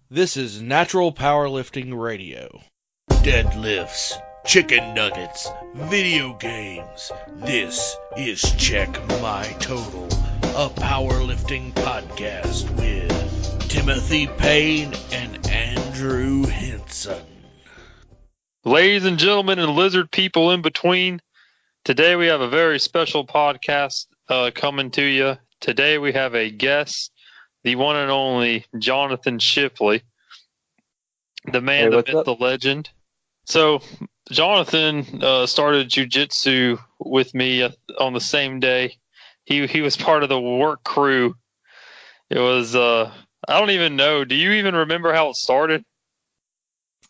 This is Natural Powerlifting Radio. Deadlifts, chicken nuggets, video games. This is Check My Total, a powerlifting podcast with Timothy Payne and Andrew Hinson. Ladies and gentlemen and lizard people in between, today we have a very special podcast coming to you. Today we have a guest, the one and only Jonathan Shipley, the man, the myth, the legend. So Jonathan started Jiu-Jitsu with me on the same day. He was part of the work crew. It was, I don't even know. Do you even remember how it started?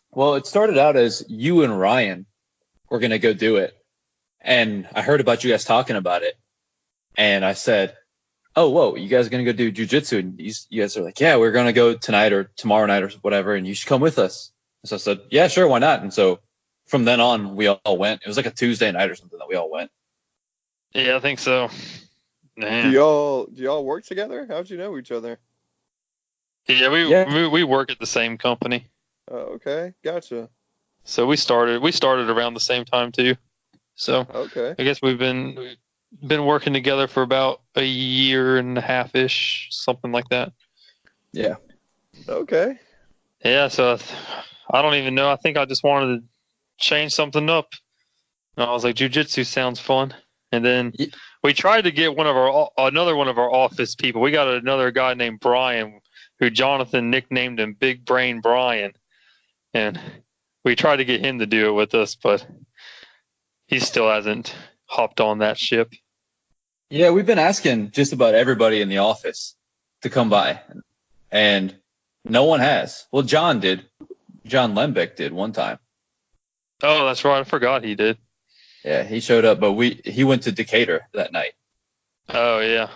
Well, it started out as you and Ryan were going to go do it. And I heard about you guys talking about it. And I said, oh, whoa, you guys are going to go do jiu-jitsu? And you guys are like, yeah, we're going to go tonight or tomorrow night or whatever, and you should come with us. So I said, yeah, sure, why not? And so from then on, we all went. It was like a Tuesday night or something that we all went. Yeah, I think so. Man. Do y'all work together? How'd you know each other? Yeah, we work at the same company. Oh, okay, gotcha. So we started around the same time too. So okay, I guess we've been working together for about a year and a half-ish, something like that. Yeah. Okay. Yeah, so I don't even know. I think I just wanted to change something up. And I was like, jiu-jitsu sounds fun. And then we tried to get another one of our office people. We got another guy named Brian, who Jonathan nicknamed him Big Brain Brian. And we tried to get him to do it with us, but he still hasn't hopped on that ship. Yeah, we've been asking just about everybody in the office to come by, and no one has. Well, John did. John Lembeck did one time. Oh, that's right. I forgot he did. Yeah, he showed up, but he went to Decatur that night. Oh, yeah.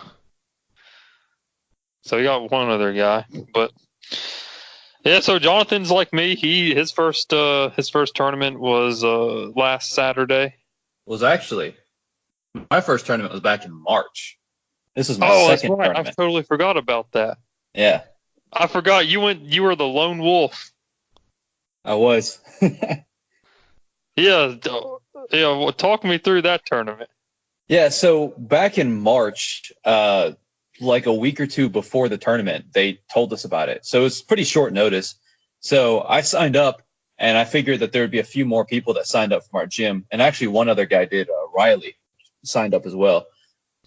So we got one other guy, but yeah. So Jonathan's like me. His first tournament was last Saturday. Was actually my first tournament was back in March. This was my second tournament. I totally forgot about that. Yeah, I forgot you were the lone wolf. I was. Yeah. Well, talk me through that tournament. Yeah. So back in March, like a week or two before the tournament, they told us about it. So it's pretty short notice. So I signed up, and I figured that there would be a few more people that signed up from our gym. And actually one other guy did, Riley, signed up as well.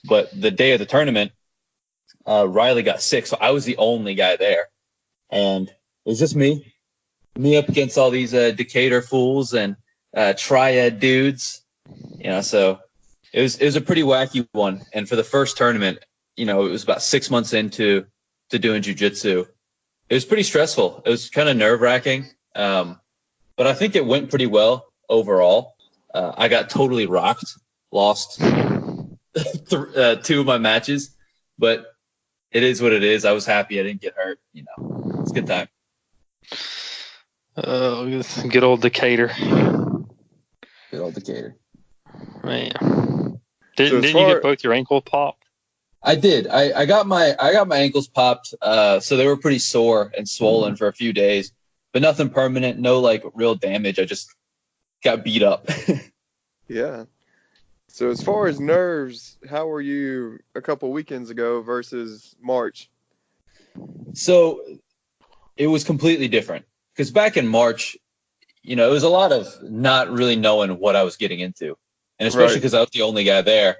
But the day of the tournament, Riley got sick, so I was the only guy there. And it was just me up against all these Decatur fools and triad dudes. So it was a pretty wacky one. And for the first tournament, it was about 6 months into doing jiu-jitsu. It was pretty stressful. It was kind of nerve-wracking. But I think it went pretty well overall. I got totally rocked, lost 2 of my matches, but it is what it is. I was happy I didn't get hurt. It's a good time. Good old Decatur. Good old Decatur. Man, didn't you get both your ankle popped? I did. I got my ankles popped. So they were pretty sore and swollen for a few days. But nothing permanent, no real damage. I just got beat up. Yeah. So as far as nerves, how were you a couple weekends ago versus March? So it was completely different. Because back in March, it was a lot of not really knowing what I was getting into. And especially because I was the only guy there.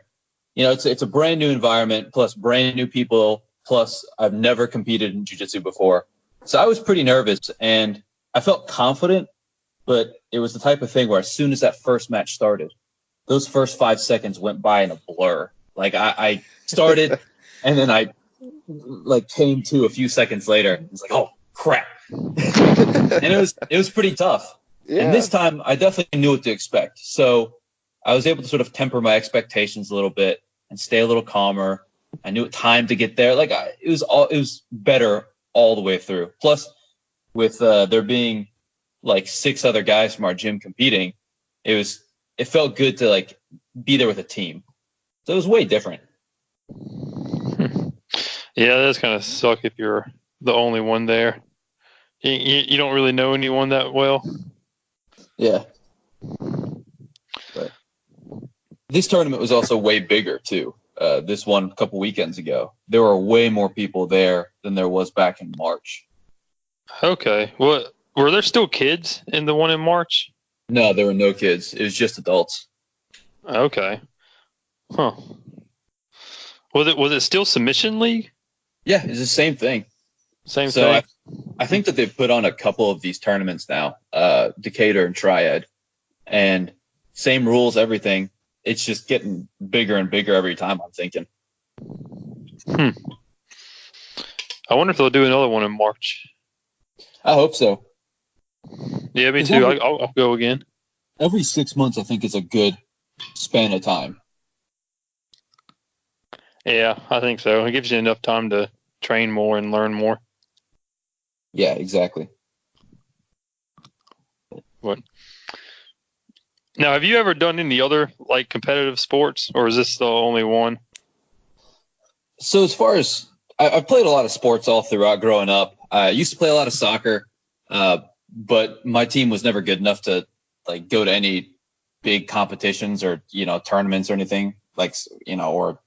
It's a brand new environment, plus brand new people, plus I've never competed in jiu-jitsu before. So I was pretty nervous, and I felt confident, but it was the type of thing where as soon as that first match started, those first 5 seconds went by in a blur. I started, and then I came to a few seconds later. It was like, oh crap, and it was pretty tough. Yeah. And this time, I definitely knew what to expect. So I was able to sort of temper my expectations a little bit and stay a little calmer. I knew what time to get there. It was better all the way through. Plus, with there being 6 other guys from our gym competing, it felt good to be there with a team. So it was way different. Yeah, that does kind of suck if you're the only one there. You don't really know anyone that well. Yeah. But this tournament was also way bigger too. This one a couple weekends ago, there were way more people there than there was back in March. Okay. What were there still kids in the one in March? No, there were no kids. It was just adults. Okay. Huh. Was it still submission league? Yeah, it's the same thing. Same thing. I think that they've put on a couple of these tournaments now, Decatur and Triad, and same rules, everything. It's just getting bigger and bigger every time, I'm thinking. I wonder if they'll do another one in March. I hope so. Yeah, me too. I'll go again. Every 6 months, I think, is a good span of time. Yeah, I think so. It gives you enough time to train more and learn more. Yeah, exactly. What? Now, have you ever done any other like competitive sports, or is this the only one? So as far as I've played a lot of sports all throughout growing up. I used to play a lot of soccer, but my team was never good enough to like go to any big competitions or tournaments or anything or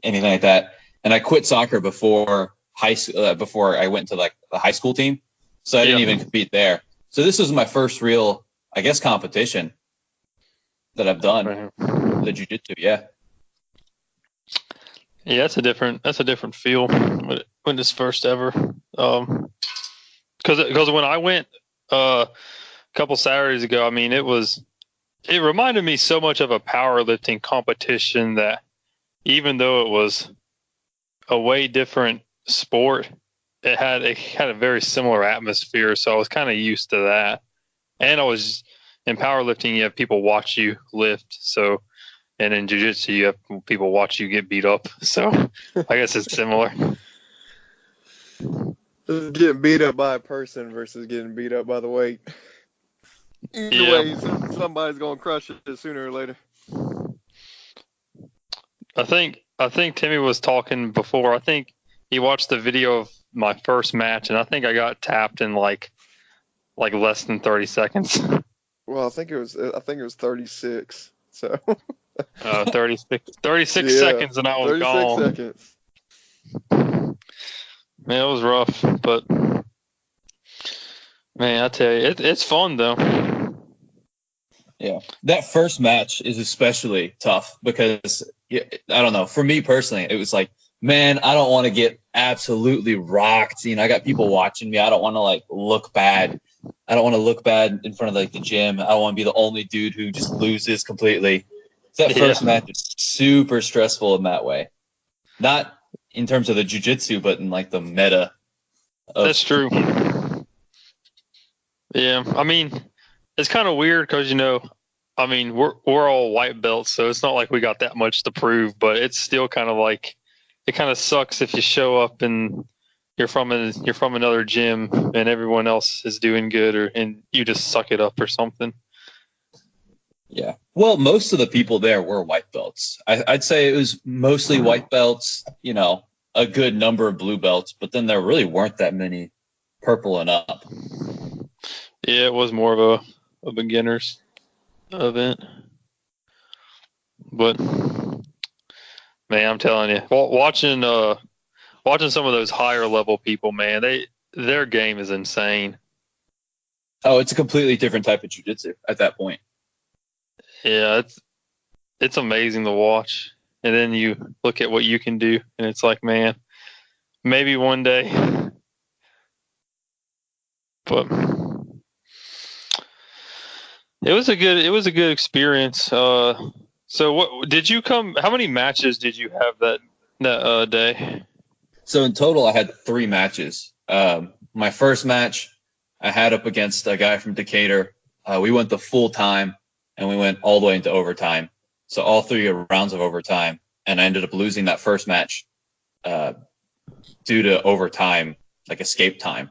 anything like that. And I quit soccer before before I went to like the high school team, so I didn't even compete there. So this was my first real, I guess, competition that I've done. The jiu-jitsu, yeah. Yeah, that's a different feel when it's first ever. Because when I went a couple Saturdays ago, I mean, it reminded me so much of a powerlifting competition that even though it was a way different sport, it had a very similar atmosphere. So I was kind of used to that. And in powerlifting, you have people watch you lift. So, and in jiu-jitsu, you have people watch you get beat up. So I guess it's similar. Getting beat up by a person versus getting beat up by the weight. Either way, somebody's gonna crush it sooner or later. I think Timmy was talking before. I think he watched the video of my first match, and I think I got tapped in like less than 30 seconds. Well, I think it was 36. So 36 seconds, and I was 36 gone. 36 seconds. Man, it was rough, but man, I tell you, it's fun though. Yeah, that first match is especially tough because I don't know. For me personally, it was like, man, I don't want to get absolutely rocked. I got people watching me. I don't want to like look bad. I don't want to look bad in front of like the gym. I don't want to be the only dude who just loses completely. So that first match is super stressful in that way. Not in terms of the jiu-jitsu, but in like the meta. That's true. Yeah, I mean, it's kind of weird because I mean, we're all white belts, so it's not like we got that much to prove. But it's still kind of like it kind of sucks if you show up and you're from another gym and everyone else is doing good, and you just suck it up or something. Yeah. Well, most of the people there were white belts. I'd say it was mostly white belts. A good number of blue belts, but then there really weren't that many purple and up. Yeah, it was more of a beginner's event. But man, I'm telling you, watching some of those higher level people, man, their game is insane. Oh, it's a completely different type of jiu-jitsu at that point. Yeah, it's amazing to watch. And then you look at what you can do, and it's like, man, maybe one day. But it was a good experience. So what did you come? How many matches did you have that day? So in total, I had 3 matches. My first match, I had up against a guy from Decatur. We went the full time, and we went all the way into overtime. So all 3 rounds of overtime, and I ended up losing that first match due to overtime, like escape time.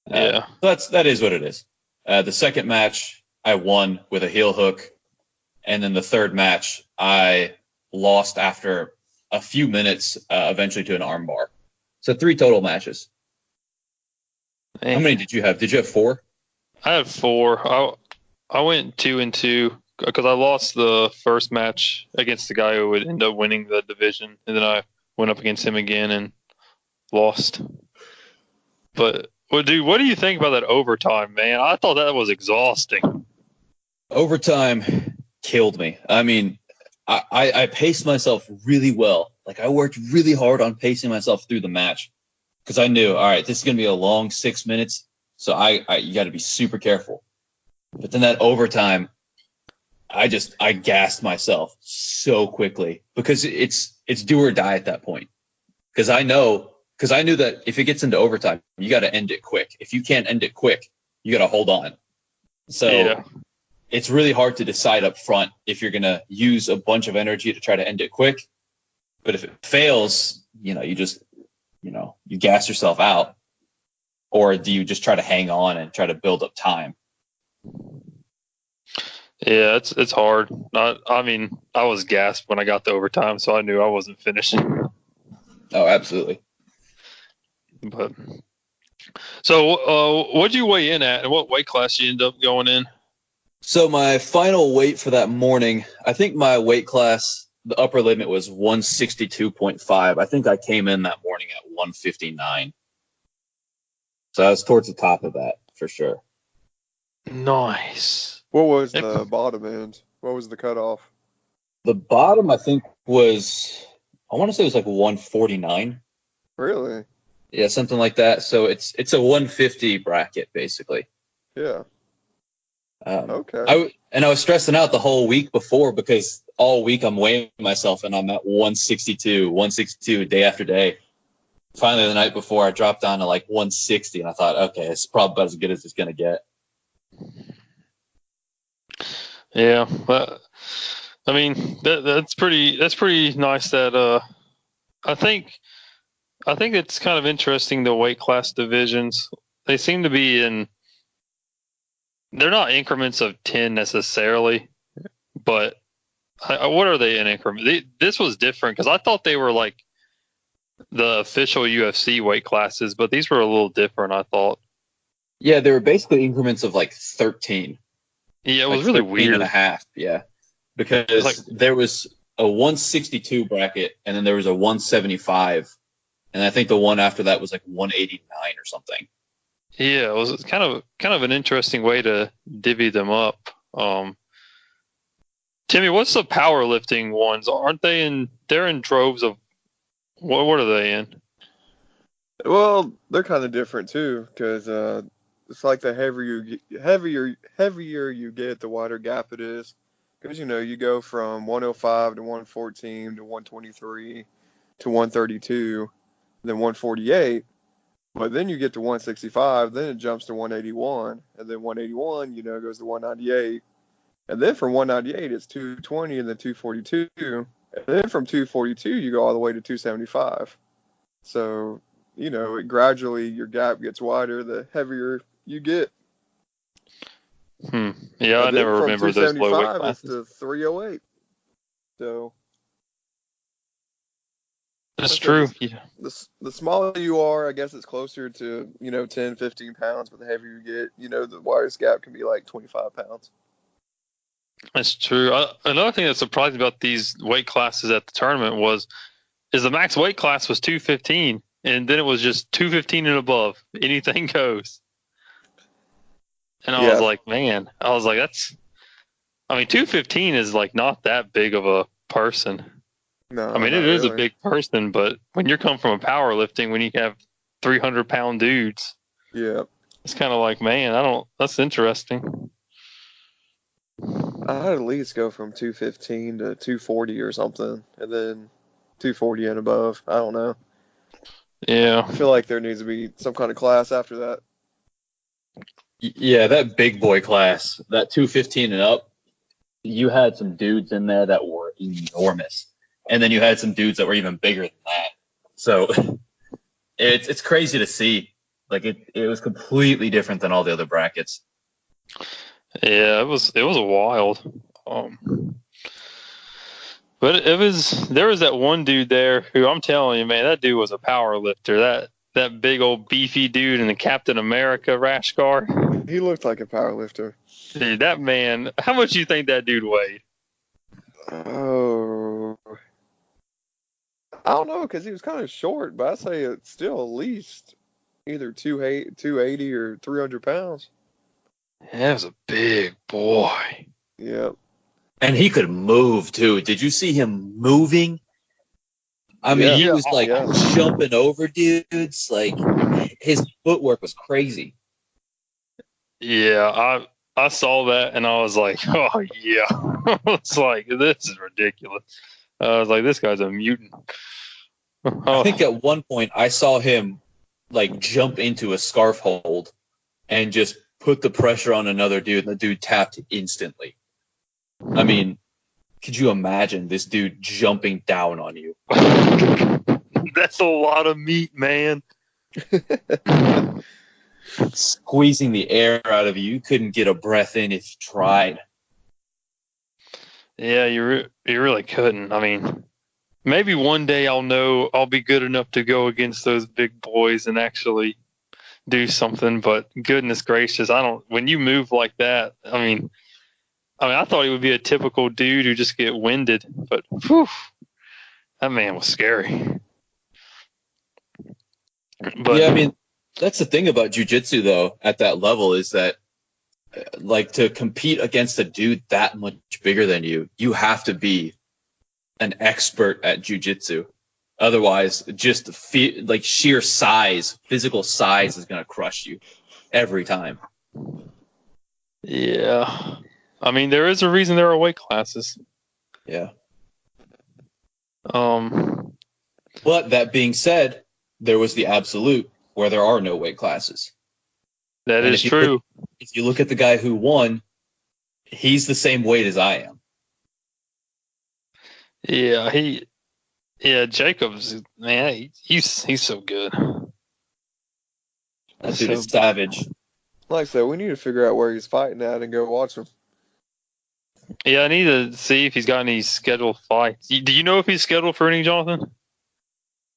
Yeah, that is what it is. The second match, I won with a heel hook, and then the third match, I lost after a few minutes, eventually to an arm bar. So 3 total matches. How many did you have? Did you have 4? I had 4. I went 2-2 because I lost the first match against the guy who would end up winning the division, and then I went up against him again and lost. But, well, dude, what do you think about that overtime, man? I thought that was exhausting. Overtime killed me. I mean, I paced myself really well. Like, I worked really hard on pacing myself through the match because I knew, all right, this is going to be a long 6 minutes, so you got to be super careful. But then that overtime, I gassed myself so quickly because it's do or die at that point. Because I knew that if it gets into overtime, you got to end it quick. If you can't end it quick, you got to hold on. So It's really hard to decide up front if you're going to use a bunch of energy to try to end it quick. But if it fails, you just, you gas yourself out. Or do you just try to hang on and try to build up time? Yeah, it's hard. I mean, I was gassed when I got to overtime, so I knew I wasn't finishing. Oh, absolutely. But so, what'd you weigh in at, and what weight class you end up going in? So my final weight for that morning, I think my weight class, the upper limit was 162.5. I think I came in that morning at 159. So I was towards the top of that for sure. Nice. What was the bottom end? What was the cutoff? The bottom, I think, was, I want to say it was like 149. Really? Yeah, something like that. So it's a 150 bracket, basically. Yeah. Okay. I was stressing out the whole week before because all week I'm weighing myself and I'm at 162 day after day. Finally, the night before, I dropped down to like 160, and I thought, okay, it's probably about as good as it's going to get. Yeah, but I mean that's pretty nice. That I think it's kind of interesting, the weight class divisions. They seem to be they're not increments of 10 necessarily, but what are they in increments? This was different because I thought they were like the official UFC weight classes, but these were a little different, I thought. Yeah, they were basically increments of like 13. Yeah, it was really weird. And a half, yeah. Because there was a 162 bracket, and then there was a 175, and I think the one after that was like 189 or something. Yeah, it was kind of an interesting way to divvy them up. Timmy, what's the powerlifting ones? Aren't they they're in droves of, what are they in? Well, they're kind of different too, because it's like the heavier you get, the wider gap it is. Because you go from 105 to 114 to 123 to 132, then 148. But then you get to 165, then it jumps to 181, and then 181, goes to 198. And then from 198, it's 220 and then 242. And then from 242, you go all the way to 275. So, it gradually, your gap gets wider the heavier you get. Yeah, I never remember those low weight classes. It's to 308. So that's true. Yeah. The smaller you are, I guess it's closer to 10, 15 pounds. But the heavier you get, the widest gap can be like 25 pounds. That's true. Another thing that surprised me about these weight classes at the tournament is the max weight class was 215, and then it was just 215 and above. Anything goes. And I was like, man, that's, 215 is like not that big of a person. No, it is a big person, but when you're coming from a powerlifting, when you have 300-pound dudes, yeah, it's kind of like, man, that's interesting. I'd at least go from 215 to 240 or something, and then 240 and above. I don't know. Yeah. I feel like there needs to be some kind of class after that. Yeah, that big boy class, that 215 and up, you had some dudes in there that were enormous. And then you had some dudes that were even bigger than that. So it's crazy to see. Like it was completely different than all the other brackets. Yeah, it was wild. But there was that one dude there who, I'm telling you, man, that dude was a power lifter. that big old beefy dude in the Captain America rash car. He looked like a powerlifter. Dude, that man, how much do you think that dude weighed? Oh, I don't know, because he was kind of short, but I say it's still at least either 280 or 300 pounds. That was a big boy. Yep. And he could move too. Did you see him moving? I mean, he was like jumping over dudes. Like, his footwork was crazy. Yeah, I saw that and I was like, oh yeah. I was like, this is ridiculous. I was like, this guy's a mutant. I think at one point I saw him like jump into a scarf hold and just put the pressure on another dude, and the dude tapped instantly. I mean, could you imagine this dude jumping down on you? That's a lot of meat, man. Squeezing the air out of you. You couldn't get a breath in if you tried. Yeah, you really couldn't. I mean, maybe one day I'll be good enough to go against those big boys and actually do something, but goodness gracious, when you move like that, I mean, I thought he would be a typical dude who just get winded, but whew, that man was scary. But yeah, I mean, that's the thing about jiu-jitsu though, at that level, is that like to compete against a dude that much bigger than you, you have to be an expert at jiu-jitsu. Otherwise, just like sheer size, physical size is going to crush you every time. Yeah. I mean, there is a reason there are weight classes. Yeah. But that being said, there was the absolute where there are no weight classes. That is true. If you look at the guy who won, he's the same weight as I am. Yeah, Jacobs, man, he's so good. That dude is savage. Like I said, we need to figure out where he's fighting at and go watch him. Yeah, I need to see if he's got any scheduled fights. Do you know if he's scheduled for any, Jonathan?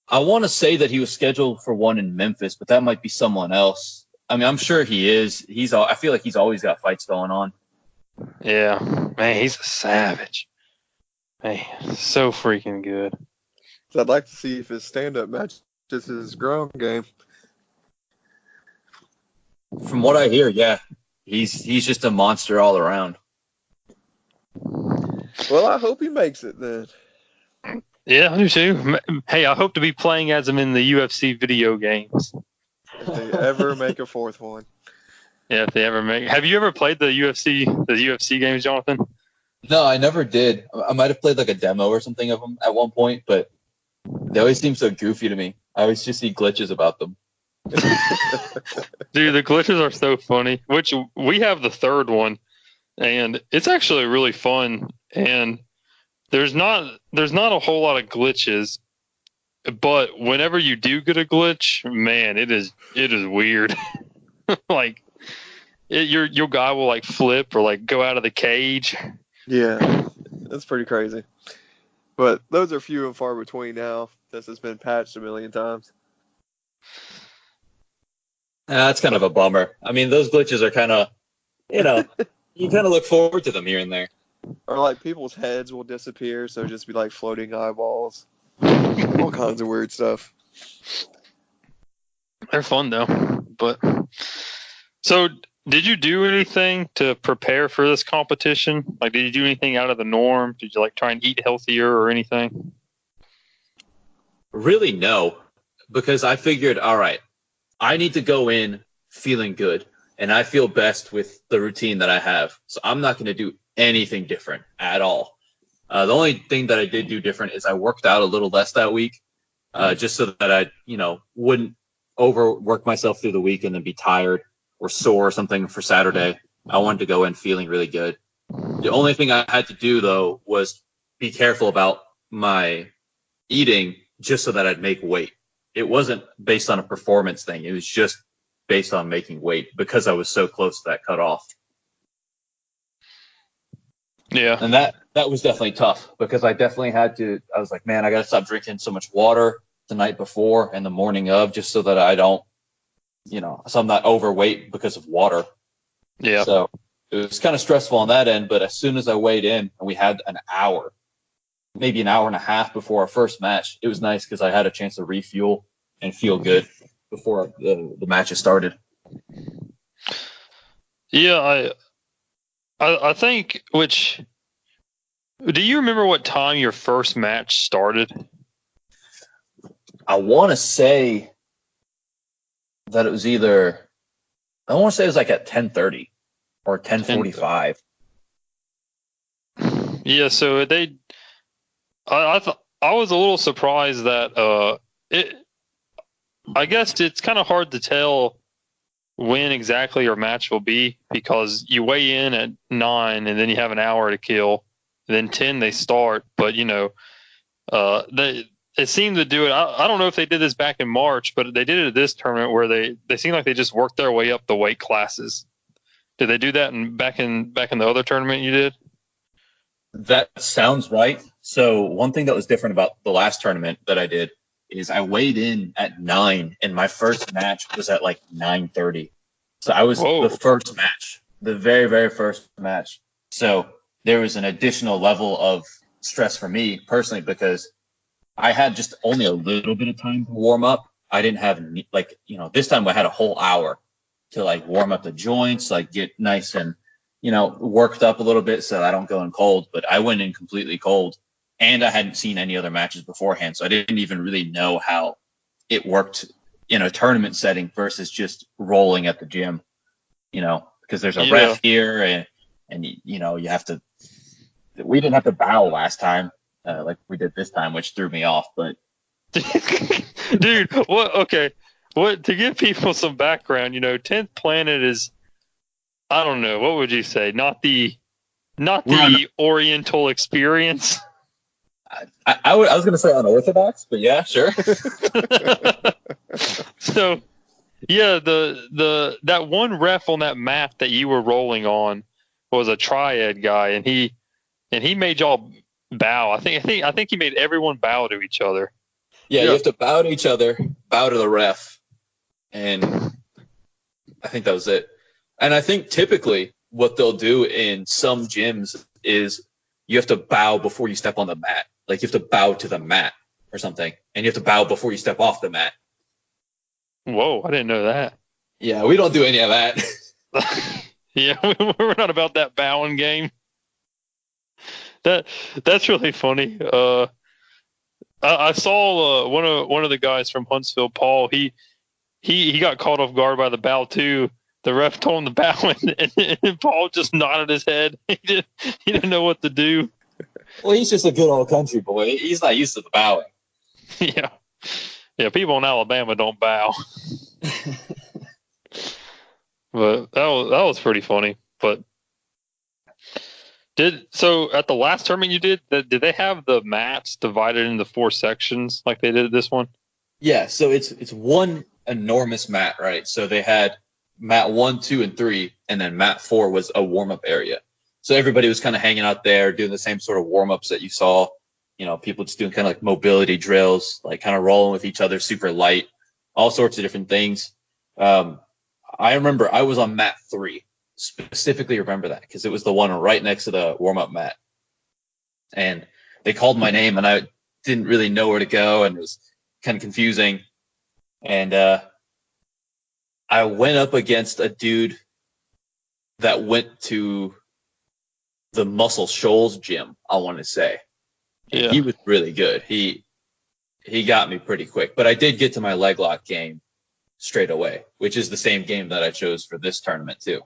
I want to say that he was scheduled for one in Memphis, but that might be someone else. I mean, I'm sure he is. I feel like he's always got fights going on. Yeah, man, he's a savage. Man, so freaking good. So I'd like to see if his stand-up matches his ground game. From what I hear, yeah, he's just a monster all around. Well, I hope he makes it then. Yeah, I do too. Hey, I hope to be playing as him in the UFC video games. If they ever make a fourth one. Yeah, if they ever make. Have you ever played the UFC games, Jonathan? No, I never did. I might have played like a demo or something of them at one point, but they always seem so goofy to me. I always just see glitches about them. Dude, the glitches are so funny. Which we have the third one, and it's actually really fun. And there's not a whole lot of glitches, but whenever you do get a glitch, man, it is weird. Like your guy will like flip or like go out of the cage. Yeah, that's pretty crazy. But those are few and far between now, since it's been patched a million times. That's kind of a bummer. I mean, those glitches are kind of, you kind of look forward to them here and there. Or like people's heads will disappear, so just be like floating eyeballs. All kinds of weird stuff. They're fun though. But so did you do anything to prepare for this competition? Like, did you do anything out of the norm? Did you like try and eat healthier or anything? Really, no, because I figured, all right, I need to go in feeling good, and I feel best with the routine that I have. So I'm not going to do anything different at all. The only thing that I did do different is I worked out a little less that week, just so that I, wouldn't overwork myself through the week and then be tired or sore or something for Saturday. I wanted to go in feeling really good. The only thing I had to do, though, was be careful about my eating just so that I'd make weight. It wasn't based on a performance thing. It was just based on making weight because I was so close to that cutoff. Yeah. And that was definitely tough because I definitely had to, I was like, man, I got to stop drinking so much water. the night before and the morning of, just so that I don't, so I'm not overweight because of water. Yeah. So it was kind of stressful on that end, but as soon as I weighed in and we had an hour, maybe an hour and a half before our first match, it was nice because I had a chance to refuel and feel good before the matches started. Yeah, I think, do you remember what time your first match started? I want to say that it was like at 10:30 or 10:45. Yeah, so I was a little surprised that I guess it's kind of hard to tell when exactly your match will be because you weigh in at 9 and then you have an hour to kill. Then 10 they start, but they seem to do it. I don't know if they did this back in March, but they did it at this tournament where they seem like they just worked their way up the weight classes. Did they do that back in the other tournament you did? That sounds right. So one thing that was different about the last tournament that I did is I weighed in at 9 and my first match was at like 9:30. So I was the first match, the very, very first match. So there was an additional level of stress for me personally because I had just only a little bit of time to warm up. I didn't have this time I had a whole hour to like warm up the joints, like get nice and, worked up a little bit so I don't go in cold, but I went in completely cold and I hadn't seen any other matches beforehand. So I didn't even really know how it worked in a tournament setting versus just rolling at the gym, because there's a ref here and you have to, we didn't have to bow last time like we did this time, which threw me off, but dude, what to give people some background, 10th Planet is, I don't know, what would you say? Not the Oriental experience. I was going to say unorthodox, but yeah, sure. So, yeah, that one ref on that mat that you were rolling on was a triad guy, and he made y'all bow. I think he made everyone bow to each other. Yeah, you have to bow to each other, bow to the ref, and I think that was it. And I think typically what they'll do in some gyms is you have to bow before you step on the mat. Like you have to bow to the mat or something, and you have to bow before you step off the mat. Whoa, I didn't know that. Yeah, we don't do any of that. Yeah, we're not about that bowing game. That's really funny. I saw one of the guys from Huntsville, Paul. He got caught off guard by the bow too. The ref told him to bow, and Paul just nodded his head. He didn't know what to do. Well, he's just a good old country boy. He's not used to the bowing. Yeah. People in Alabama don't bow. But that was pretty funny. But so at the last tournament you did they have the mats divided into 4 sections like they did at this one? Yeah. So it's one enormous mat, right? So they had mat 1, 2, and 3, and then mat 4 was a warm up area. So everybody was kind of hanging out there doing the same sort of warm ups that you saw. People just doing kind of like mobility drills, like kind of rolling with each other, super light, all sorts of different things. I remember I was on mat 3. Specifically remember that because it was the one right next to the warm-up mat. And they called my name and I didn't really know where to go and it was kind of confusing. And I went up against a dude that went to the Muscle Shoals gym, I want to say. Yeah. He was really good. He got me pretty quick. But I did get to my leg lock game straight away, which is the same game that I chose for this tournament too.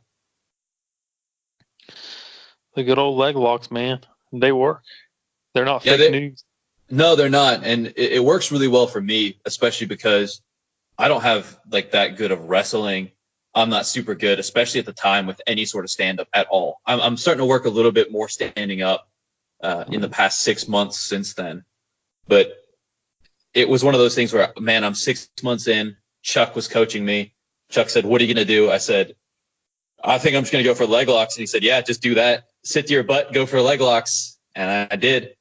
The good old leg locks, man. They work. They're not fake news. No, they're not. And it works really well for me, especially because I don't have like that good of wrestling. I'm not super good, especially at the time with any sort of stand-up at all. I'm starting to work a little bit more standing up in the past 6 months since then. But it was one of those things where, man, I'm 6 months in. Chuck was coaching me. Chuck said, "What are you going to do?" I said, "I think I'm just going to go for leg locks." And he said, "Yeah, just do that. Sit to your butt, go for leg locks." And I did.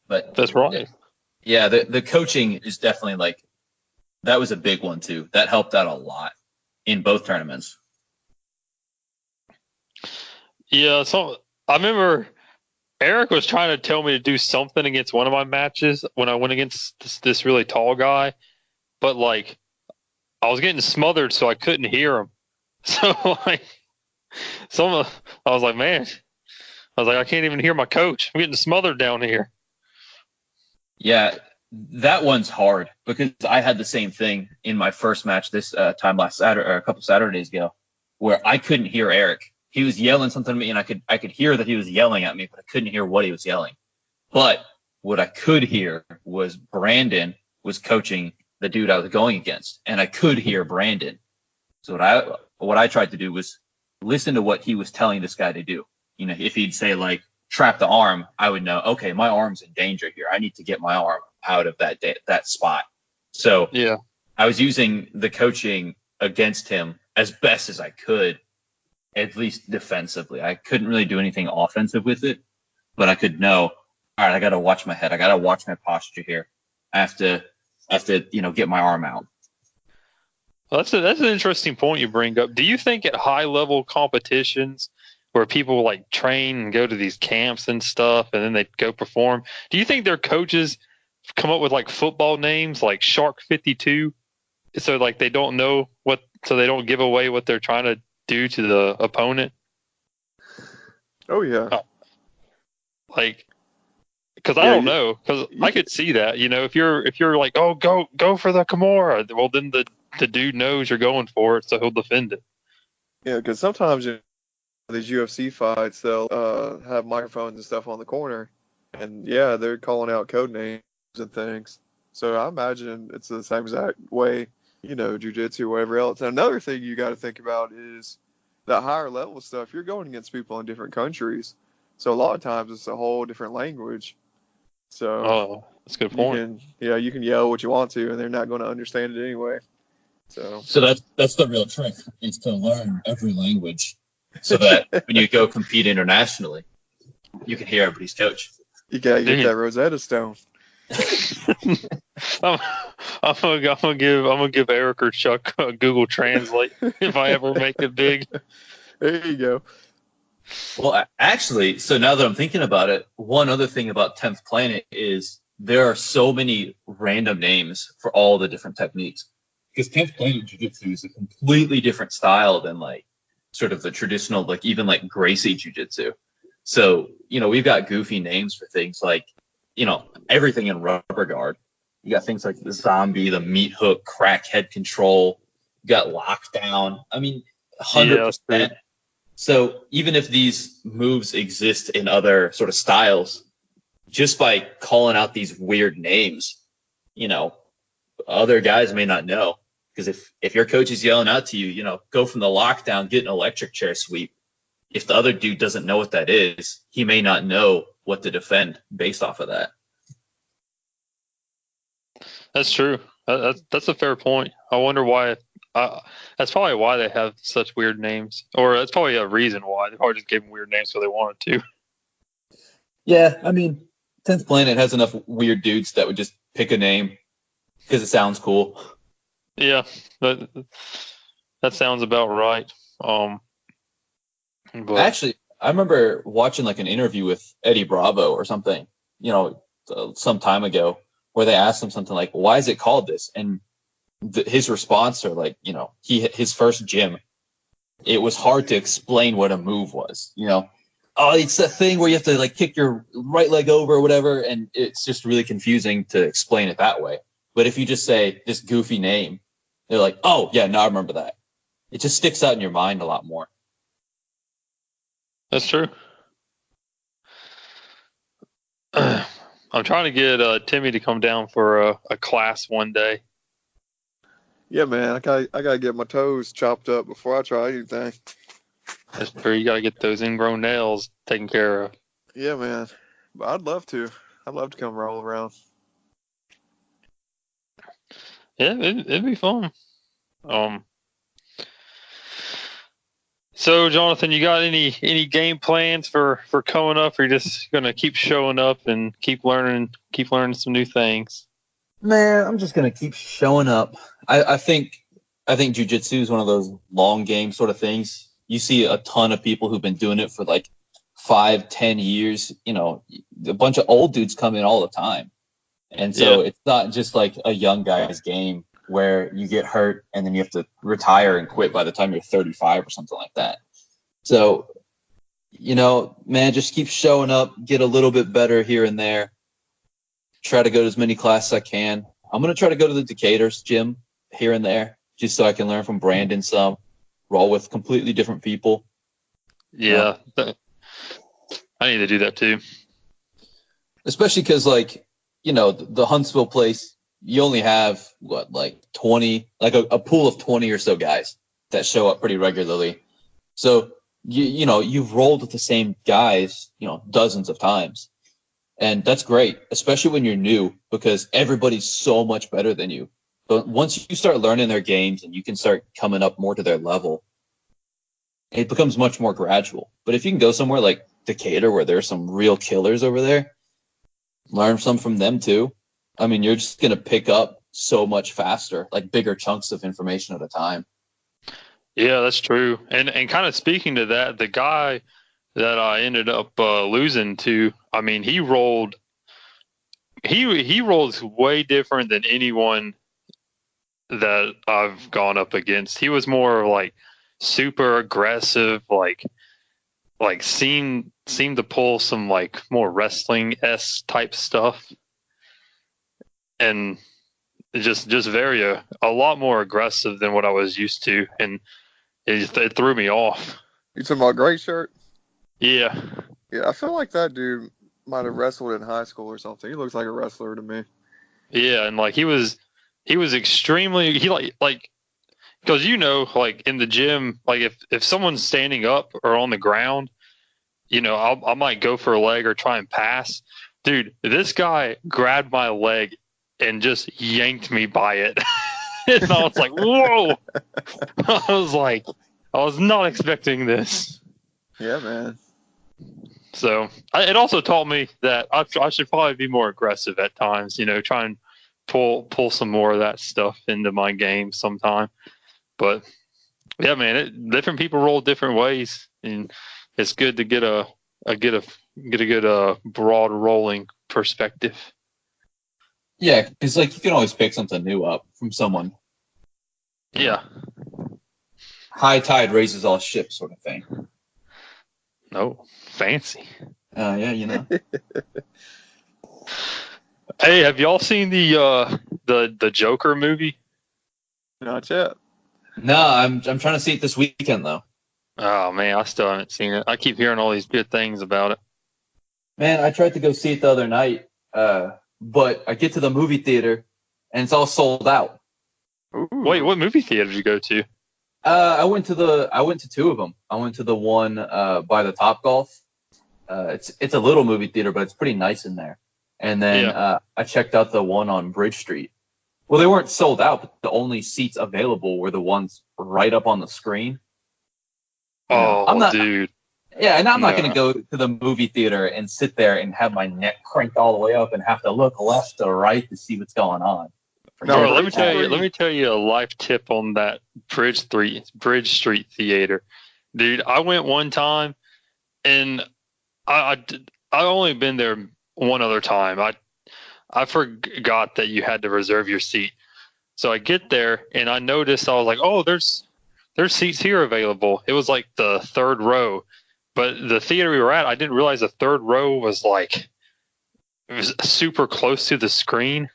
But that's right. Yeah, the coaching is definitely like that was a big one too. That helped out a lot in both tournaments. Yeah, so I remember Eric was trying to tell me to do something against one of my matches when I went against this really tall guy, but like I was getting smothered, so I couldn't hear him. So like, I was like, man, I was like, I can't even hear my coach. I'm getting smothered down here. Yeah, that one's hard because I had the same thing in my first match this time last Saturday or a couple Saturdays ago, where I couldn't hear Eric. He was yelling something to me, and I could hear that he was yelling at me, but I couldn't hear what he was yelling. But what I could hear was Brandon was coaching the dude I was going against, and I could hear Brandon. So what I tried to do was listen to what he was telling this guy to do. You know, if he'd say like trap the arm, I would know, okay, my arm's in danger here. I need to get my arm out of that spot. So yeah, I was using the coaching against him as best as I could, at least defensively. I couldn't really do anything offensive with it, but I could know, all right, I got to watch my head. I got to watch my posture here. I have to, get my arm out. well, that's an interesting point you bring up. Do you think at high level competitions where people like train and go to these camps and stuff, and then they go perform, do you think their coaches come up with like football names like Shark 52, so like they don't know so they don't give away what they're trying to do to the opponent? Oh yeah. Like, because I don't know, because I could see that, if you're like, oh, go for the Kimura, well then the dude knows you're going for it, so he'll defend it. Yeah, because sometimes these UFC fights, they'll have microphones and stuff on the corner, and yeah, they're calling out code names and things. So I imagine it's the same exact way, jiu-jitsu or whatever else. And another thing you got to think about is that higher level stuff. You're going against people in different countries, so a lot of times it's a whole different language. So that's a good point. You can yell what you want to, and they're not going to understand it anyway. So that's the real trick, is to learn every language so that when you go compete internationally, you can hear everybody's coach. You gotta get that Rosetta Stone. I'm gonna give Eric or Chuck a Google Translate if I ever make it big. There you go. Well, actually, so now that I'm thinking about it, one other thing about 10th Planet is there are so many random names for all the different techniques. Because 10th Planet Jiu-Jitsu is a completely different style than like sort of the traditional, like even like Gracie Jiu-Jitsu. So, we've got goofy names for things like, everything in rubber guard. You got things like the zombie, the meat hook, crack head control. You got lockdown. I mean, 100%. Yeah. So even if these moves exist in other sort of styles, just by calling out these weird names, other guys may not know. Because if your coach is yelling out to you, go from the lockdown, get an electric chair sweep. If the other dude doesn't know what that is, he may not know what to defend based off of that. That's true. That's a fair point. I wonder why. That's probably why they have such weird names, or that's probably a reason why they probably just gave them weird names so they wanted to. Yeah, I mean, 10th Planet has enough weird dudes that would just pick a name because it sounds cool. Yeah, that sounds about right. But actually, I remember watching like an interview with Eddie Bravo or something, some time ago, where they asked him something like, "Why is it called this?" And his response, or like, his first gym, it was hard to explain what a move was. It's that thing where you have to like kick your right leg over or whatever, and it's just really confusing to explain it that way. But if you just say this goofy name, they're like, oh, yeah, no, I remember that. It just sticks out in your mind a lot more. That's true. I'm trying to get Timmy to come down for a class one day. Yeah, man, I gotta get my toes chopped up before I try anything. That's true. You gotta get those ingrown nails taken care of. Yeah, man. But I'd love to. I'd love to come roll around. Yeah, it'd be fun. So, Jonathan, you got any game plans for coming up? Or you're just gonna keep showing up and keep learning some new things? Man, I'm just gonna keep showing up. I think Jiu-Jitsu is one of those long game sort of things. You see a ton of people who've been doing it for like 5-10 years. You know, a bunch of old dudes come in all the time, and so it's not just like a young guy's game where you get hurt and then you have to retire and quit by the time you're 35 or something like that. So, you know, man, just keep showing up, get a little bit better here and there. Try to go to as many classes as I can. I'm going to try to go to the Decatur's gym here and there just so I can learn from Brandon some, roll with completely different people. Yeah, I need to do that too. Especially because, like, you know, the Huntsville place, you only have, what, like 20, like a pool of 20 or so guys that show up pretty regularly. So, you know, you've rolled with the same guys, you know, dozens of times. And that's great, especially when you're new, because everybody's so much better than you. But once you start learning their games and you can start coming up more to their level, it becomes much more gradual. But if you can go somewhere like Decatur where there's some real killers over there, learn some from them too. I mean, you're just going to pick up so much faster, like bigger chunks of information at a time. Yeah, that's true. And kind of speaking to that, the guy that I ended up losing to, I mean, he rolls way different than anyone that I've gone up against. He was more like super aggressive, like seemed to pull some like more wrestling-esque type stuff. And just very a lot more aggressive than what I was used to, and it threw me off. You talking about Gray Shirt? Yeah. Yeah, I feel like that dude might have wrestled in high school or something. He looks like a wrestler to me. Yeah, and like he was extremely like because you know, like in the gym, like if someone's standing up or on the ground, you know, I might go for a leg or try and pass. Dude, this guy grabbed my leg and just yanked me by it. And I was like, whoa. I was not expecting this. Yeah, man. So it also taught me that I should probably be more aggressive at times, you know, try and pull some more of that stuff into my game sometime. But yeah, man, different people roll different ways, and it's good to get a good broad rolling perspective. Yeah, because like you can always pick something new up from someone. Yeah. High tide raises all ships, sort of thing. Oh, fancy. Yeah, you know. Hey, have y'all seen the Joker movie? Not yet. No, I'm trying to see it this weekend though. Oh man, I still haven't seen it. I keep hearing all these good things about it. Man, I tried to go see it the other night, but I get to the movie theater and it's all sold out. Ooh. Wait, what movie theater did you go to? I went to two of them. I went to the one by the Topgolf. It's a little movie theater, but it's pretty nice in there. And then I checked out the one on Bridge Street. Well, they weren't sold out, but the only seats available were the ones right up on the screen. Dude. Yeah, and I'm not going to go to the movie theater and sit there and have my neck cranked all the way up and have to look left or right to see what's going on. No, let me tell you a life tip on that Bridge Street theater, dude. I went one time, and I only been there one other time. I forgot that you had to reserve your seat, so I get there and I noticed, I was like, oh, there's seats here available. It was like the third row, but the theater we were at, I didn't realize the third row was like, it was super close to the screen.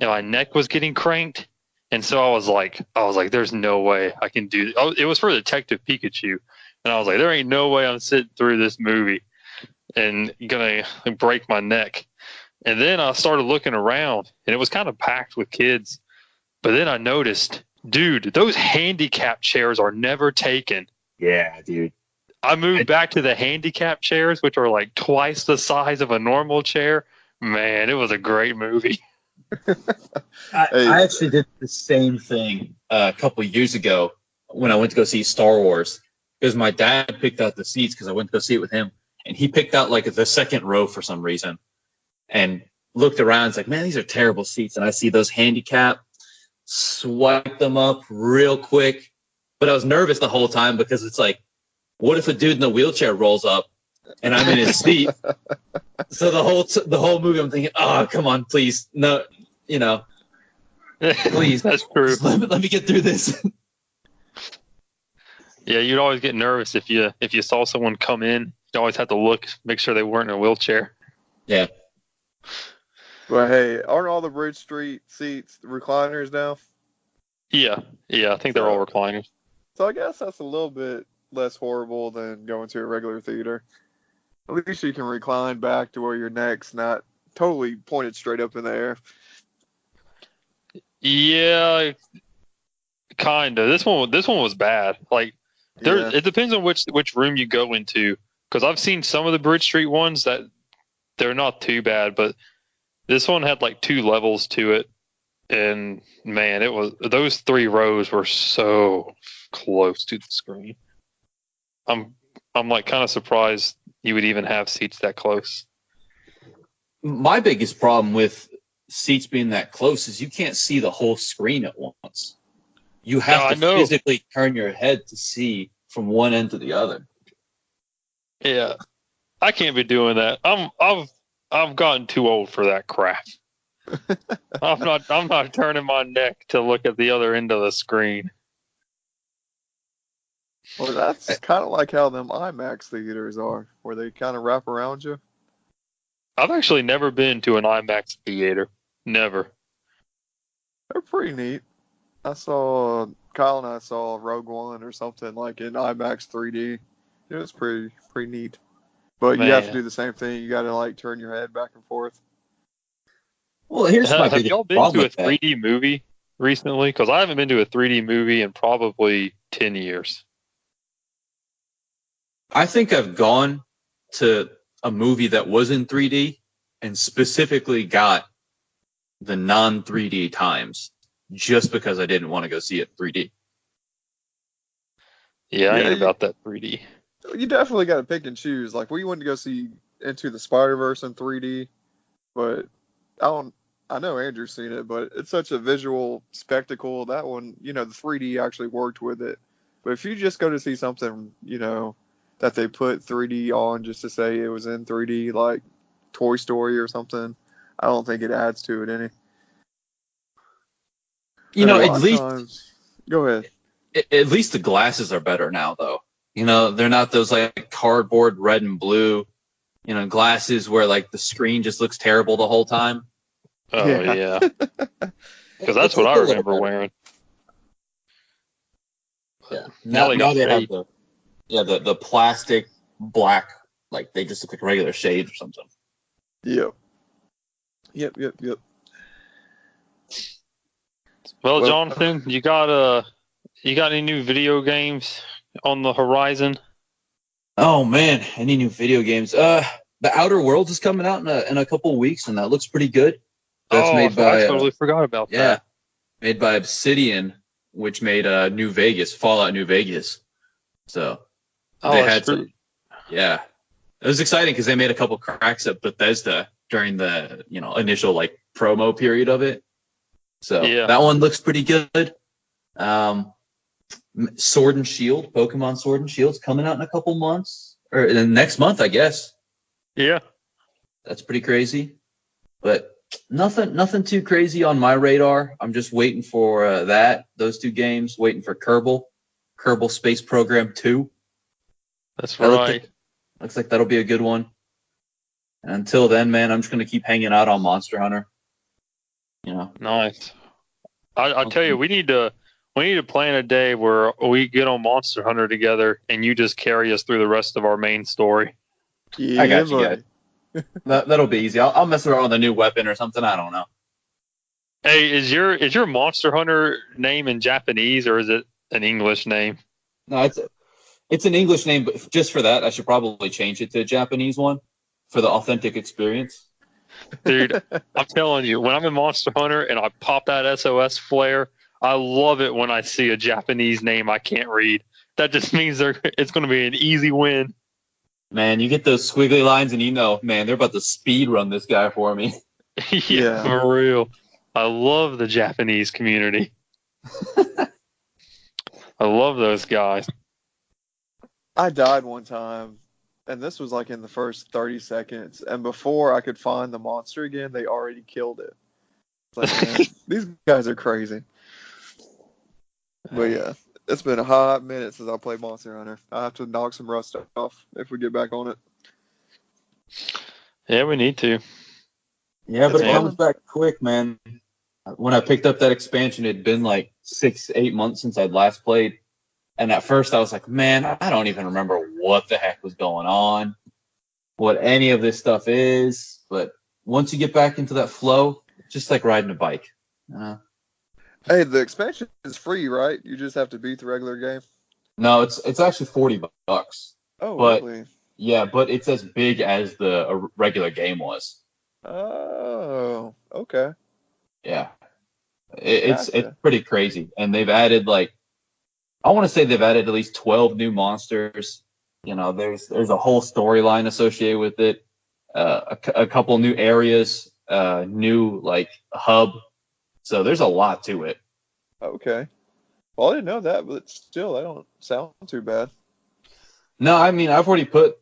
And my neck was getting cranked, and so I was like, "There's no way I can do." It was for Detective Pikachu, and I was like, "There ain't no way I'm sitting through this movie and gonna break my neck." And then I started looking around, and it was kind of packed with kids. But then I noticed, dude, those handicap chairs are never taken. Yeah, dude. I moved back to the handicap chairs, which are like twice the size of a normal chair. Man, it was a great movie. I actually did the same thing a couple years ago when I went to go see Star Wars. because my dad picked out the seats because I went to go see it with him, and he picked out like the second row for some reason, and looked around. It's like, man, these are terrible seats. And I see those handicap, swipe them up real quick. But I was nervous the whole time because it's like, what if a dude in the wheelchair rolls up and I'm in his seat? So the whole movie, I'm thinking, oh, come on, please, no, please, That's true. Let me get through this. Yeah, you'd always get nervous if you saw someone come in. You always have to look, make sure they weren't in a wheelchair. Yeah. But hey, aren't all the Bridge Street seats recliners now? Yeah, I think they're all recliners. So I guess that's a little bit less horrible than going to a regular theater. At least you can recline back to where your neck's not totally pointed straight up in the air. Yeah, kind of. This one was bad. Like, it depends on which room you go into. Because I've seen some of the Bridge Street ones that they're not too bad, but this one had like 2 levels to it, and man, those 3 rows were so close to the screen. I'm like kind of surprised you would even have seats that close. My biggest problem with seats being that close is you can't see the whole screen at once. You have to physically turn your head to see from one end to the other. Yeah, I can't be doing that. I've gotten too old for that crap. I'm not turning my neck to look at the other end of the screen. Well, that's kind of like how them IMAX theaters are, where they kind of wrap around you. I've actually never been to an IMAX theater. Never. They're pretty neat. Kyle and I saw Rogue One or something like in IMAX 3D. It was pretty neat. But you have to do the same thing. You got to like turn your head back and forth. Well, here's my have y'all been to a 3D movie recently? Because I haven't been to a 3D movie in probably 10 years. I think I've gone to a movie that was in 3D and specifically got the non-3D times just because I didn't want to go see it in 3D. Yeah, I ain't about that 3D. You definitely got to pick and choose. Like, we went to go see Into the Spider-Verse in 3D, but I know Andrew's seen it, but it's such a visual spectacle. That one, the 3D actually worked with it. But if you just go to see something, that they put 3D on just to say it was in 3D, like Toy Story or something, I don't think it adds to it any. At least go ahead. At least the glasses are better now, though. They're not those like cardboard red and blue, glasses where like the screen just looks terrible the whole time. Oh yeah, because that's what I remember wearing. Yeah, now they have the plastic black, like they just look like regular shades or something. Yep. Well, Jonathan, you got any new video games on the horizon? Oh man, any new video games? The Outer Worlds is coming out in a couple of weeks, and that looks pretty good. That's I totally forgot about that. Yeah, made by Obsidian, which made Fallout New Vegas. So they had some. Yeah, it was exciting because they made a couple cracks at Bethesda during the initial like promo period of it. So that one looks pretty good. Sword and Shield, Pokemon Sword and Shield's coming out in a couple months, or in next month, I guess. Yeah, that's pretty crazy. But nothing too crazy on my radar. I'm just waiting for those 2 games. Waiting for Kerbal Space Program 2. That's right. Looks like that'll be a good one. And until then, man, I'm just gonna keep hanging out on Monster Hunter. Nice. I tell you, we need to plan a day where we get on Monster Hunter together, and you just carry us through the rest of our main story. Yeah, I got you, guys. That'll be easy. I'll mess around with a new weapon or something. I don't know. Hey, is your Monster Hunter name in Japanese or is it an English name? No, it's an English name, but just for that, I should probably change it to a Japanese one for the authentic experience. Dude, I'm telling you, when I'm in Monster Hunter and I pop that SOS flare, I love it when I see a Japanese name I can't read. That just means it's going to be an easy win. Man, you get those squiggly lines and man, they're about to speed run this guy for me. Yeah, for real. I love the Japanese community. I love those guys. I died one time, and this was like in the first 30 seconds, and before I could find the monster again, they already killed it. It's like, man, these guys are crazy. But yeah, it's been a hot minute since I played Monster Hunter. I have to knock some rust off if we get back on it. Yeah, we need to. Yeah, but it comes back quick, man. When I picked up that expansion, it'd been like 6-8 months since I'd last played. And at first I was like, man, I don't even remember what the heck was going on, what any of this stuff is. But once you get back into that flow, just like riding a bike. Hey, the expansion is free, right? You just have to beat the regular game? No, it's actually $40. Oh, but, really? Yeah, but it's as big as the regular game was. Oh, okay. Yeah. It's pretty crazy. And they've added I want to say they've added at least 12 new monsters. There's a whole storyline associated with it. A couple new areas, new hub. So there's a lot to it. Okay. Well, I didn't know that, but still, that don't sound too bad. No, I mean, I've already put,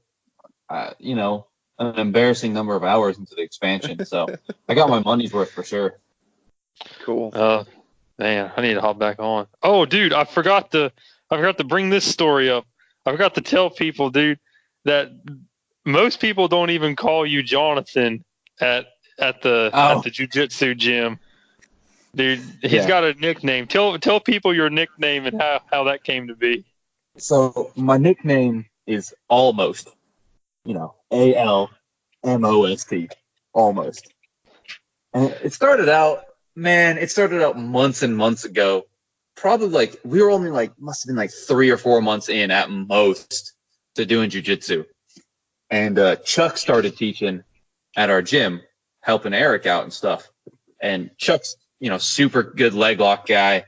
an embarrassing number of hours into the expansion. So I got my money's worth for sure. Cool. Man, I need to hop back on. Oh, dude, I forgot to bring this story up. I forgot to tell people, dude, that most people don't even call you Jonathan at the Jiu-Jitsu gym. Dude, he's got a nickname. Tell people your nickname and how that came to be. So my nickname is Almost. ALMOST. Almost. And it started out months and months ago. Probably we were only must have been 3 or 4 months in at most to doing jiu-jitsu. And Chuck started teaching at our gym, helping Eric out and stuff. And Chuck's, super good leg lock guy,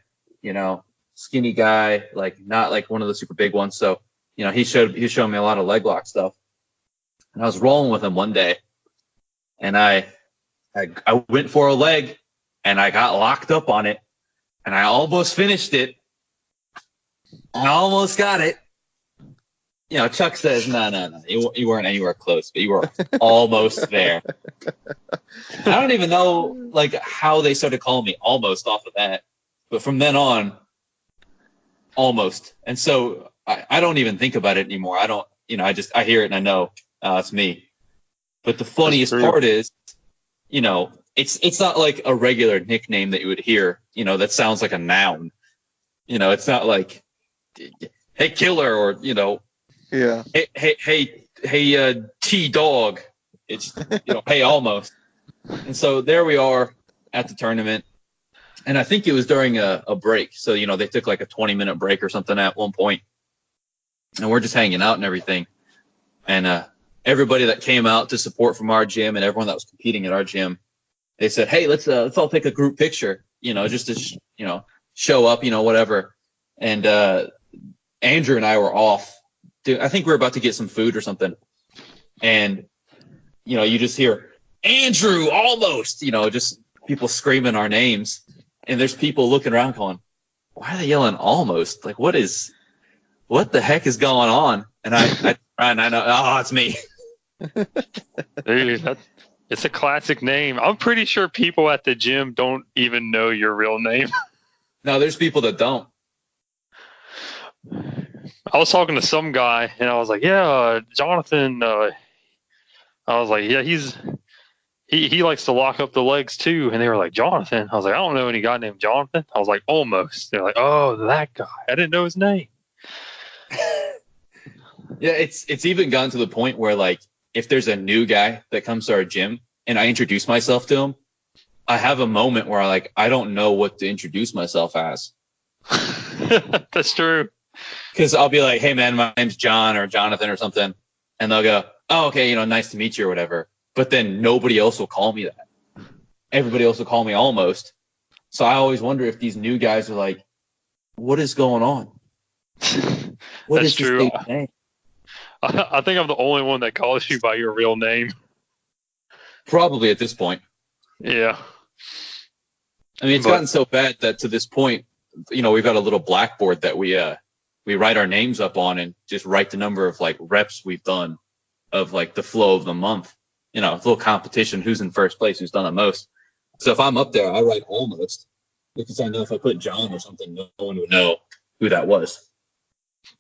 skinny guy, not one of the super big ones. So, he showed me a lot of leg lock stuff. And I was rolling with him one day, and I went for a leg, and I got locked up on it, and I almost finished it. I almost got it. Chuck says, no, you weren't anywhere close, but you were almost there. I don't even know how they started calling me Almost off of that, but from then on, Almost. And so I don't even think about it anymore. I don't, I hear it and I know it's me. But the funniest part is, it's not like a regular nickname that you would hear, that sounds like a noun. It's not like, hey, killer, or, yeah. Hey, T-Dog. It's, hey, Almost. And so there we are at the tournament. And I think it was during a break. So, they took a 20-minute break or something at one point. And we're just hanging out and everything. And everybody that came out to support from our gym and everyone that was competing at our gym, they said, hey, let's all take a group picture, just to, show up, whatever. And Andrew and I were off. Dude, I think we were about to get some food or something. And, you just hear, Andrew, Almost, just people screaming our names. And there's people looking around going, why are they yelling Almost? What the heck is going on? And I know, it's me. Dude, it's a classic name. I'm pretty sure people at the gym don't even know your real name. No, there's people that don't. I was talking to some guy, and I was like, yeah, Jonathan. I was like, yeah, he likes to lock up the legs too. And they were like, Jonathan. I was like, I don't know any guy named Jonathan. I was like, Almost. They're like, oh, that guy. I didn't know his name. Yeah, it's even gotten to the point where if there's a new guy that comes to our gym and I introduce myself to him, I have a moment where I don't know what to introduce myself as. That's true. Because I'll be like, hey man, my name's John or Jonathan or something, and they'll go, oh, okay, nice to meet you or whatever. But then nobody else will call me that. Everybody else will call me Almost. So I always wonder if these new guys are like, what is going on? What That's is this true. big name? I think I'm the only one that calls you by your real name. Probably at this point. Yeah. I mean, it's gotten so bad that to this point, we've got a little blackboard that we write our names up on and just write the number of like reps we've done of like the flow of the month. A little competition, who's in first place, who's done the most. So if I'm up there, I write almost, because I know if I put John or something, no one would know who that was.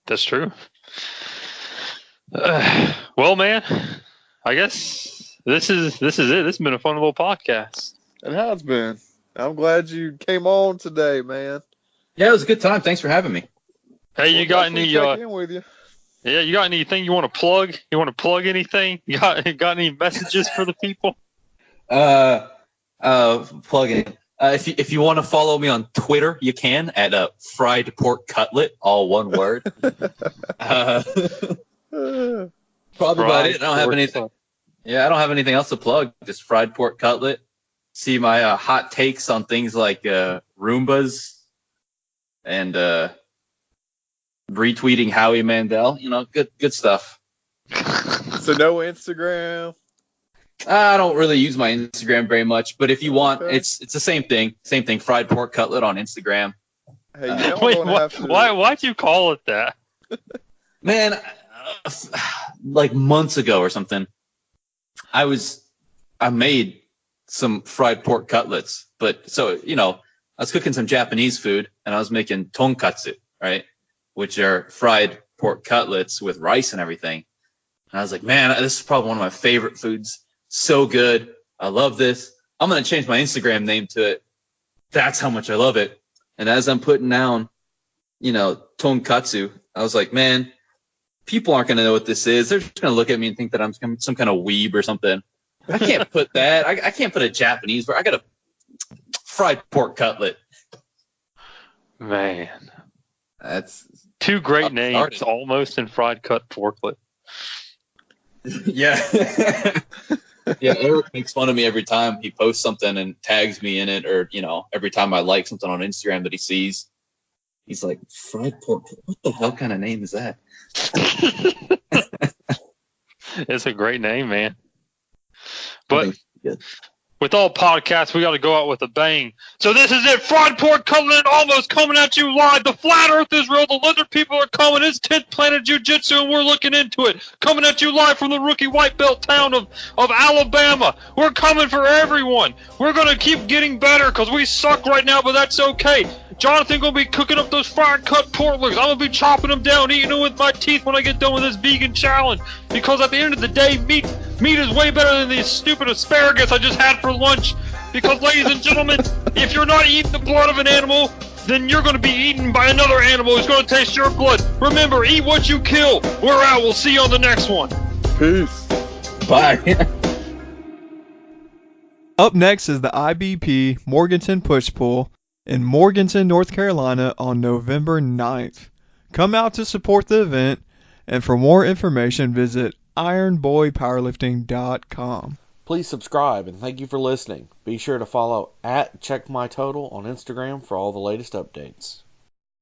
That's true. Well, man, I guess this is it. This has been a fun little podcast. It has been. I'm glad you came on today, man. Yeah, it was a good time. Thanks for having me. Hey, you got any? Check in with you. Yeah, you got anything you want to plug? You want to plug anything? You got any messages for the people? Plug-in. If you want to follow me on Twitter, you can at fried pork cutlet, all one word. Probably about it. I don't have anything. Yeah, I don't have anything else to plug. Just fried pork cutlet. See my hot takes on things like Roombas and retweeting Howie Mandel. Good stuff. So no Instagram. I don't really use my Instagram very much, but if you want, it's the same thing. Same thing. Fried pork cutlet on Instagram. Hey, wait, why'd you call it that? Man, like months ago or something, I made some fried pork cutlets, but I was cooking some Japanese food and I was making tonkatsu, right? Which are fried pork cutlets with rice and everything. And I was like, man, this is probably one of my favorite foods. So good. I love this. I'm going to change my Instagram name to it. That's how much I love it. And as I'm putting down, tonkatsu, I was like, man, people aren't going to know what this is. They're just going to look at me and think that I'm some kind of weeb or something. I can't put that. I can't put a Japanese, I got a fried pork cutlet. Man. That's two great names, almost in fried cut porklet. Yeah. Yeah, Eric makes fun of me every time he posts something and tags me in it, or every time I like something on Instagram that he sees. He's like, fried pork. What the hell kind of name is that? It's a great name, man. But with all podcasts, we got to go out with a bang. So this is it. Fried pork cutlet almost coming at you live. The flat earth is real. The lizard people are coming. It's 10th Planet Jiu-Jitsu, and we're looking into it. Coming at you live from the rookie white belt town of Alabama. We're coming for everyone. We're going to keep getting better because we suck right now, but that's okay. Jonathan going to be cooking up those fried cut pork legs. I'm going to be chopping them down, eating them with my teeth when I get done with this vegan challenge. Because at the end of the day, meat is way better than these stupid asparagus I just had for lunch. Because, ladies and gentlemen, if you're not eating the blood of an animal, then you're going to be eaten by another animal who's going to taste your blood. Remember, eat what you kill. We're out. We'll see you on the next one. Peace. Bye. Up next is the IBP Morganton Push-Pull in Morganton, North Carolina on November 9th. Come out to support the event, and for more information, visit ironboypowerlifting.com. Please subscribe and thank you for listening. Be sure to follow @CheckMyTotal on Instagram for all the latest updates.